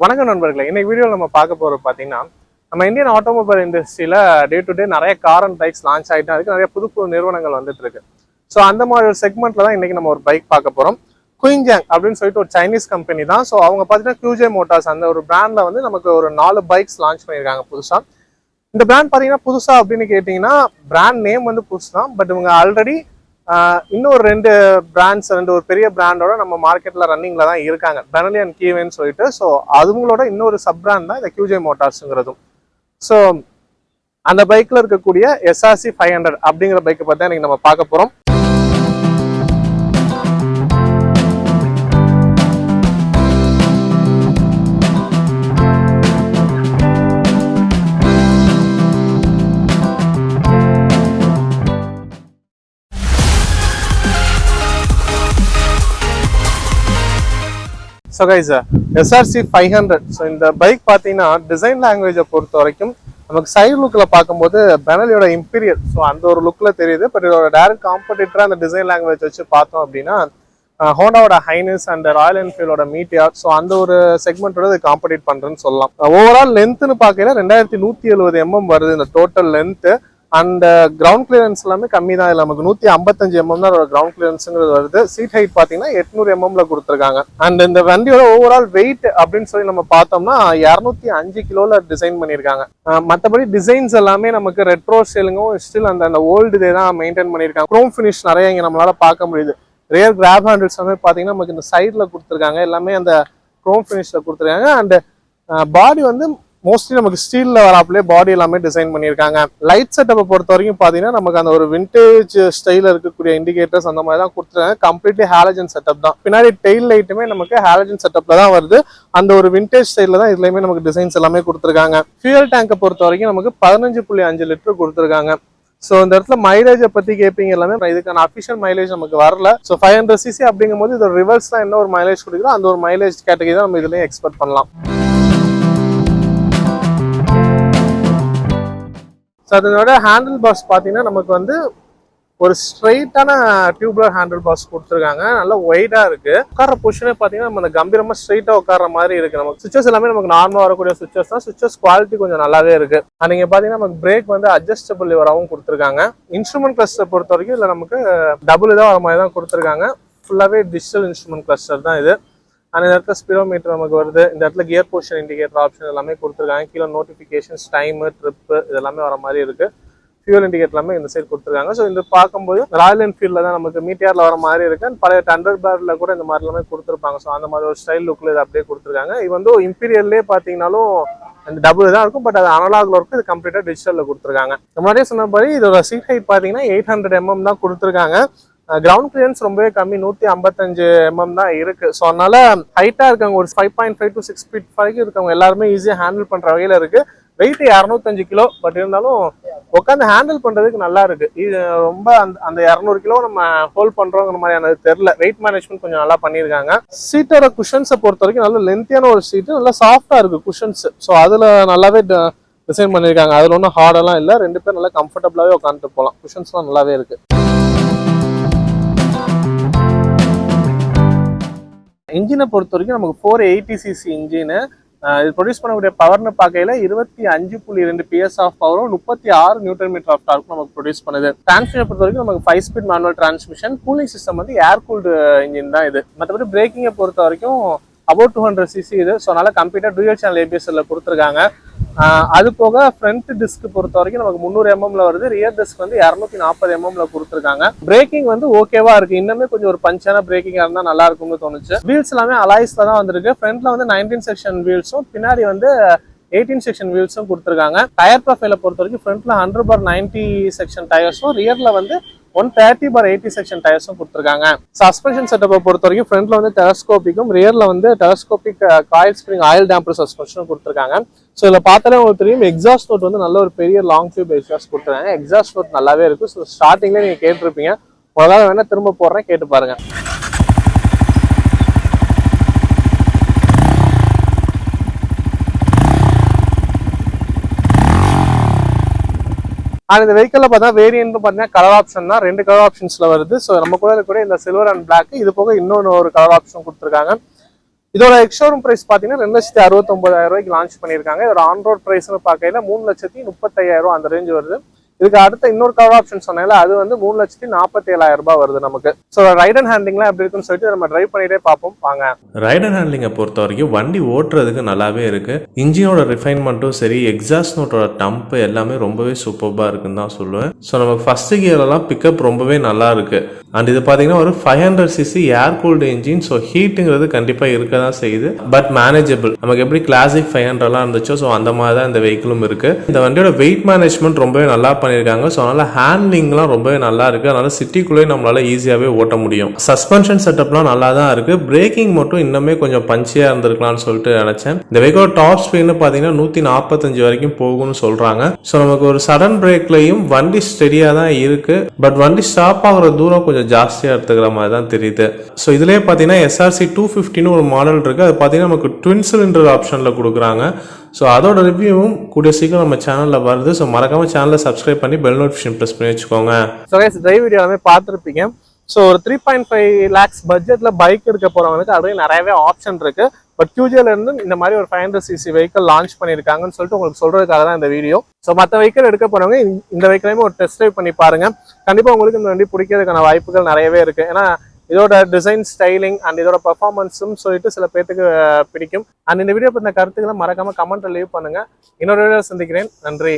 வணக்கம் நண்பர்களே. இன்னைக்கு வீடியோவில் நம்ம பார்க்க போகிறது பார்த்தீங்கன்னா, நம்ம இந்தியன் ஆட்டோமொபைல் இண்டஸ்ட்ரியில் டே டு டே நிறைய கார் அண்ட் பைக்ஸ் லான்ச் ஆகிட்டு இருக்கு. நிறைய புது புது நிறுவனங்கள் வந்துட்டு இருக்கு. ஸோ அந்த மாதிரி ஒரு செக்மெண்ட்ல தான் இன்னைக்கு நம்ம ஒரு பைக் பார்க்க போகிறோம். குயிங்ஜாங் அப்படின்னு சொல்லிட்டு ஒரு சைனீஸ் கம்பெனி தான். ஸோ அவங்க பார்த்தீங்கன்னா QJ மோட்டார்ஸ் அந்த ஒரு பிராண்டில் வந்து நமக்கு ஒரு 4 பைக்ஸ் லான்ச் பண்ணியிருக்காங்க புதுசாக. இந்த பிராண்ட் பார்த்தீங்கன்னா புதுசா அப்படின்னு கேட்டிங்கன்னா பிராண்ட் நேம் வந்து புதுசு தான். பட் இவங்க ஆல்ரெடி இன்னொரு ரெண்டு ஒரு பெரிய பிராண்டோட நம்ம மார்க்கெட்ல ரன்னிங்ல தான் இருக்காங்க, பெனலி அண்ட் கீவேன்னு சொல்லிட்டு. ஸோ அதுங்களோட இன்னொரு சப் பிராண்ட் தான் இந்த QJ மோட்டார்ஸ்ங்கிறதும். ஸோ அந்த பைக்ல இருக்கக்கூடிய SRC 500 அப்படிங்கிற பைக்கை பத்தி இன்னைக்கு நம்ம பார்க்க போறோம். So guys, SRC 500. ஸோ இந்த பைக் பார்த்தீங்கன்னா டிசைன் லாங்குவேஜை பொறுத்த வரைக்கும் நமக்கு சைடு லுக்கில் பார்க்கும்போது பெனலியோட இம்பீரியர், ஸோ அந்த ஒரு லுக்கில் தெரியுது. பட் இதோட டேரக்ட் காம்படிட்டராக அந்த டிசைன் லாங்குவேஜ் வச்சு பார்த்தோம் அப்படின்னா ஹோண்டாவோட ஹைனஸ் அண்ட் ராயல் என்ஃபீல்டோட மீட்டியார், ஸோ அந்த ஒரு செக்மெண்ட்டோட இது காம்படிட் பண்ணுறேன்னு சொல்லலாம். ஓவரால் லென்த்னு பார்க்கல 2170 mm வருது இந்த total length. And ground clearance எல்லாமே கம்மி தான். இல்லை நமக்கு 155 mm தான் அதோட கிரவுண்ட் கிளியரன்ஸுங்கிறது வருது. சீட் ஹைட் பார்த்தீங்கன்னா 800 mm கொடுத்துருக்காங்க. அண்ட் இந்த வண்டியோட ஓவரால் வெயிட் அப்படின்னு சொல்லி நம்ம பார்த்தோம்னா 205 கிலோல டிசைன் பண்ணியிருக்காங்க. மற்றபடி டிசைன்ஸ் எல்லாமே நமக்கு ரெட்ரோ ஸ்டைலுங்கும் ஸ்டில் அந்த ஓல்டு இதே தான் மெயின்டைன் பண்ணியிருக்காங்க. குரோம் ஃபினிஷ் நிறைய இங்கே நம்மளால பார்க்க முடியுது. ரியர் கிராப் ஹேண்டில்ஸ் எல்லாமே பார்த்தீங்கன்னா நமக்கு இந்த சைடில் கொடுத்துருக்காங்க, எல்லாமே அந்த குரோம் ஃபினிஷில் கொடுத்துருக்காங்க. அண்ட் பாடி வந்து மோஸ்ட்லி நமக்கு ஸ்டீல்ல வராப்லேயே பாடி எல்லாமே டிசைன் பண்ணியிருக்காங்க. லைட் செட்டப்பை பொறுத்த வரைக்கும் பார்த்தீங்கன்னா நமக்கு அந்த ஒரு விண்டேஜ் ஸ்டைல இருக்கக்கூடிய இண்டிகேட்டர்ஸ் அந்த மாதிரி தான் கொடுத்துருக்காங்க. கம்ப்ளீட்லி ஹாலஜன் செட்டப் தான். பின்னாடி டெயில் லைட்டுமே நமக்கு ஹாலஜன் செட்டப்ல தான் வருது. அந்த ஒரு விண்டேஜ் ஸ்டைல தான் இதுலயுமே நமக்கு டிசைன்ஸ் எல்லாமே கொடுத்துருக்காங்க. ஃபியூயல் டேங்கை பொறுத்த வரைக்கும் நமக்கு 15.5 லிட்டர் கொடுத்துருக்காங்க. ஸோ இந்த இடத்துல மைலேஜை பத்தி கேட்பீங்க எல்லாமே, இதுக்கான அஃபிஷியல் மைலேஜ் நமக்கு வரல. ஸோ 500cc அப்படிங்கும் போது இது ரிவர்ஸ் தான் என்ன ஒரு மைலேஜ் கொடுக்குறோம் அந்த ஒரு மைலேஜ் கேட்டகரி தான் நம்ம இதுலயும் எக்ஸ்பெக்ட் பண்ணலாம். ஸோ அதனோட ஹேண்டில் பார்ஸ் பார்த்தீங்கன்னா நமக்கு வந்து ஒரு ஸ்ட்ரைட்டான டியூப்லர் ஹேண்டில் பார்ஸ் கொடுத்துருக்காங்க. நல்லா ஒய்டா இருக்கு. உட்கார பொசிஷனே பார்த்தீங்கன்னா நம்ம அந்த கம்பீரமா ஸ்ட்ரைட்டா உட்கார மாதிரி இருக்கு. நமக்கு சுவிச்சஸ் எல்லாமே நமக்கு நார்மலா வரக்கூடிய சுவிச்சஸ் தான். சுவிச்சஸ் குவாலிட்டி கொஞ்சம் நல்லாவே இருக்கு. நீங்க பாத்தீங்கன்னா நமக்கு பிரேக் வந்து அட்ஜஸ்டபிள் லிவராகவும் கொடுத்துருக்காங்க. இன்ஸ்ட்ருமெண்ட் கிளஸ்டர் பொறுத்த வரைக்கும் இல்லை நமக்கு டபுள் இதாக வர மாதிரி தான் கொடுத்துருக்காங்க. ஃபுல்லாவே டிஜிட்டல் இன்ஸ்ட்ருமெண்ட் கிளஸ்டர் தான் இது. அந்த இடத்துல ஸ்பீடோமீட்டர் நமக்கு வருது. இந்த இடத்துல கியர் பொசிஷன் இண்டிகேட்டர் ஆப்ஷன் எல்லாமே கொடுத்துருக்காங்க. கீழே நோட்டிஃபிகேஷன்ஸ், டைமு, ட்ரிப்பு இதெல்லாமே வர மாதிரி இருக்கு. ஃபியூல் இண்டிகேட்டர் எல்லாமே இந்த சைடு கொடுத்துருக்காங்க. ஸோ இந்த பார்க்கும்போது ராயல் என்ஃபீல்டில் தான் நமக்கு மீட்டியாரில் வர மாதிரி இருக்கு. பழைய டண்டர் பேரில் கூட இந்த மாதிரி எல்லாமே கொடுத்துருப்பாங்க. ஸோ அந்த மாதிரி ஒரு ஸ்டைல் லுக்கில் இது அப்படியே கொடுத்துருக்காங்க. இது வந்து இம்பீரியர்லேயே பார்த்தீங்கன்னாலும் அந்த டபுள் தான் இருக்கும். பட் அது அனலாக்ல இருக்கும். இது கம்ப்ளீட்டாக டிஜிட்டலில் கொடுத்துருக்காங்க. முன்னாடியே சொன்னபடி இதோட சீட் ஹைட் பார்த்தீங்கன்னா 800 mm தான் கொடுத்துருக்காங்க. கிரவுண்ட் கிளியரன்ஸ் ரொம்பவே கம்மி, 155 mm தான் இருக்கு. ஸோ அதனால ஹைட்டா இருக்காங்க, ஒரு 5.5 to 6 feet வரைக்கும் இருக்கவங்க எல்லாருமே ஈஸியா ஹேண்டில் பண்ற வகையில இருக்கு. வெயிட் 205 கிலோ, பட் இருந்தாலும் உட்காந்து ஹேண்டில் பண்றதுக்கு நல்லா இருக்கு. இது ரொம்ப அந்த 200 கிலோ நம்ம ஹோல்ட் பண்றோங்கிற மாதிரியானது தெரியல. வெயிட் மேனேஜ்மெண்ட் கொஞ்சம் நல்லா பண்ணியிருக்காங்க. சீட்டோட குஷன்ஸை பொறுத்த வரைக்கும் நல்ல லென்த்தியான ஒரு சீட்டு, நல்லா சாஃப்டா இருக்கு குஷன்ஸ். ஸோ அதுல நல்லாவே டிசைன் பண்ணியிருக்காங்க. அதுல ஒன்றும் ஹார்டெல்லாம் இல்லை. 2 பேர் நல்லா கம்ஃபர்டபுளாவே உட்காந்துட்டு போகலாம். குஷன்ஸ்லாம் நல்லாவே இருக்கு. இன்ஜினை பொறுத்த வரைக்கும் நமக்கு 480cc இன்ஜின். இது ப்ரொடியூஸ் பண்ணக்கூடிய பவர்னு பார்க்கையில 25.2 PS ஆஃப் பவரும் 36 Nm ஆஃப் டார்க்கும் நமக்கு ப்ரொடியூஸ் பண்ணுது. டிரான்ஸ்மிஷனை பொறுத்த வரைக்கும் நமக்கு 5 speed manual transmission. Cooling system வந்து ஏர் கூல்டு இன்ஜின் தான் இது. மற்றபடி பிரேக்கிங்கை பொறுத்த வரைக்கும் அபவுட் 200cc இது. ஸோ அதனால கம்ப்ளீட்டாக டூயல் சேனல் ABSல கொடுத்துருக்காங்க. அது போக ஃப்ரண்ட் டிஸ்க் பொறுத்த வரைக்கும் நமக்கு 300 mm வருது. ரியர் டிஸ்க் வந்து 240 mm கொடுத்துருக்காங்க. பிரேக்கிங் வந்து ஓகேவா இருக்கு. இன்னுமே கொஞ்சம் ஒரு பஞ்சான பிரேக்கிங்கா இருந்தா நல்லா இருக்கும்னு தோணுச்சு. வீல்ஸ் எல்லாமே அலாய்ஸ்ல தான் வந்திருக்கு. ஃப்ரண்ட்ல வந்து 19 செக்ஷன் வீல்ஸும் பின்னாடி வந்து 18 செக்ஷன் வீல்ஸும் கொடுத்துருக்காங்க. டயர் ப்ரொஃபைலை பொறுத்த வரைக்கும் ஃப்ரண்ட்ல 100/90 செக்ஷன் டயர்ஸும், ரியர்ல வந்து 130/80 செக்ஷன் டயர்ஸும் கொடுத்துருக்காங்க. சஸ்பென்ஷன் செட்டப்பை பொறுத்த வரைக்கும் ஃப்ரண்ட்ல வந்து டெலஸ்கோபிக்கும், ரியர்ல வந்து telescopic coil spring oil damper சஸ்பென்ஷனும் கொடுத்துருக்காங்க. ஸோ இதில் பார்த்தாலே உங்களுக்கு தெரியும், எக்ஸாஸ்ட் நோட் வந்து நல்ல ஒரு பெரிய லாங் டியூப் எக்ஸாஸ்ட் கொடுத்துருக்காங்க. எக்ஸாஸ்ட் நோட் நல்லாவே இருக்கு. ஸோ ஸ்டார்டிங்லேயே நீங்கள் கேட்டிருப்பீங்க, முதல்ல வேணா திரும்ப போடுறேன், கேட்டு பாருங்க. And இந்த வெஹிக்கிள்ல பார்த்தா வேரியன்ட் பார்த்தீங்கன்னா கலர் ஆப்ஷன் தான், 2 கலர் ஆப்ஷன்ஸ்ல வருது. ஸோ நம்ம கூட இருக்கக்கூடிய இந்த சில்வர் அண்ட் பிளாக், இது போக இன்னொன்று ஒரு கலர் ஆப்ஷன் கொடுத்துருக்காங்க. இதோட எக்ஸ்ஷோரூம் பிரைஸ் பாத்தீங்கன்னா 2,69,000 ரூபாய்க்கு லான்ச் பண்ணிருக்காங்க. இதோட ஆன் ரோட் பிரைஸ்னு பார்க்கையில 3,35,000 ரூபாய் அந்த ரேஞ்ச் வருது. இதுக்கு அடுத்த இன்னொரு கவர் ஆப்ஷன் சொன்னால அது வந்து 3,47,000 ரூபாய் வருது நமக்கு. ஸோ ரைட் அண்ட் ஹேண்ட்லிங்லாம் எப்படி இருக்குன்னு சொல்லிட்டு நம்ம டிரைவ் பண்ணிட்டே பார்ப்போம் வாங்க. ரைட் அண்ட் ஹேண்ட்லிங்கை பொறுத்த வரைக்கும் வண்டி ஓட்டுறதுக்கு நல்லாவே இருக்கு. இன்ஜினோட ரிஃபைன்மெண்ட்டும் சரி, எக்ஸாஸ்ட் நோட்டோட டம்ப் எல்லாமே ரொம்பவே சூப்பர்பா இருக்குன்னு தான் சொல்லுவேன். ஸோ நமக்கு ஃபர்ஸ்ட் கியர்லாம் பிக்கப் ரொம்பவே நல்லா இருக்கு. அண்ட் இது பார்த்தீங்கன்னா ஒரு 500cc air cooled engine. So ஹீட்டுங்கிறது கண்டிப்பாக இருக்க தான் செய்யுது, பட் மேனேஜபிள். நமக்கு எப்படி கிளாசிக் 500 இருந்துச்சோ ஸோ அந்த மாதிரி தான் இந்த வெஹிக்கிளும் இருக்கு. இந்த வண்டியோட வெயிட் மேனேஜ்மெண்ட் ரொம்பவே நல்லா பண்ணியிருக்காங்க. ஸோ அதனால ஹேண்ட்லிங்லாம் ரொம்பவே நல்லா இருக்கு. அதனால சிட்டிக்குள்ளேயே நம்மளால ஈஸியாகவே ஓட்ட முடியும். சஸ்பென்ஷன் செட்டப்லாம் நல்லா தான் இருக்கு. பிரேக்கிங் மட்டும் இன்னுமே கொஞ்சம் பஞ்சியா இருந்திருக்கலாம்னு சொல்லிட்டு நினைச்சேன். இந்த வெஹிக்கோட டாப் ஸ்பீட்னு பார்த்தீங்கன்னா 145 வரைக்கும் போகும்னு சொல்றாங்க. ஸோ நமக்கு ஒரு சடன் பிரேக்லையும் வண்டி ஸ்டெடியா தான் இருக்கு, பட் வண்டி ஸ்டாப் ஆகிற தூரம் கொஞ்சம் ஜாஸ்தியாக எடுத்துக்கிற மாதிரி தான் தெரியுது. ஸோ இதுலேயே பார்த்தீங்கன்னா SRC 250 ஒரு மாடல் இருக்கு. அது பார்த்தீங்கன்னா நமக்கு ட்வின் சிலிண்டர் ஆப்ஷனில் கொடுக்குறாங்க. ஸோ அதோட ரிவ்யூவும் கூடிய சீக்கிரம் நம்ம சேனலில் வருது. ஸோ மறக்காம சேனலை சப்ஸ்கிரைப் பண்ணி பெல் நோட்டிஃபிகேஷன் ப்ரெஸ் பண்ணி வச்சுக்கோங்க. ஸோ கைஸ் டிரைவ் வீடியோ எல்லாமே பார்த்துருப்பீங்க. ஸோ ஒரு 3.5 lakhs பட்ஜெட்ல பைக் எடுக்க போறவங்களுக்கு அதுவே நிறையவே ஆப்ஷன் இருக்கு. பட் QJல இருந்து இந்த மாதிரி ஒரு 500cc வெஹிக்கிள் லான்ச் பண்ணியிருக்காங்கன்னு சொல்லிட்டு உங்களுக்கு சொல்றதுக்காக தான் இந்த வீடியோ. ஸோ மற்ற வெஹிக்கிள் எடுக்க போறவங்க இந்த வெஹிக்கிளையுமே ஒரு டெஸ்ட் ட்ரைவ் பண்ணி பாருங்க. கண்டிப்பா உங்களுக்கு இந்த வண்டி பிடிக்கிறதுக்கான வாய்ப்புகள் நிறையவே இருக்கு. ஏன்னா இதோட டிசைன், ஸ்டைலிங் அண்ட் இதோட பெர்ஃபார்மன்ஸும் சொல்லிட்டு சில பேருக்கு பிடிக்கும். அண்ட் இந்த வீடியோ பத்தின கருத்துக்களை மறக்காம கமெண்ட்ல லீவ் பண்ணுங்க. இன்னொரு வீடியோ சந்திக்கிறேன். நன்றி.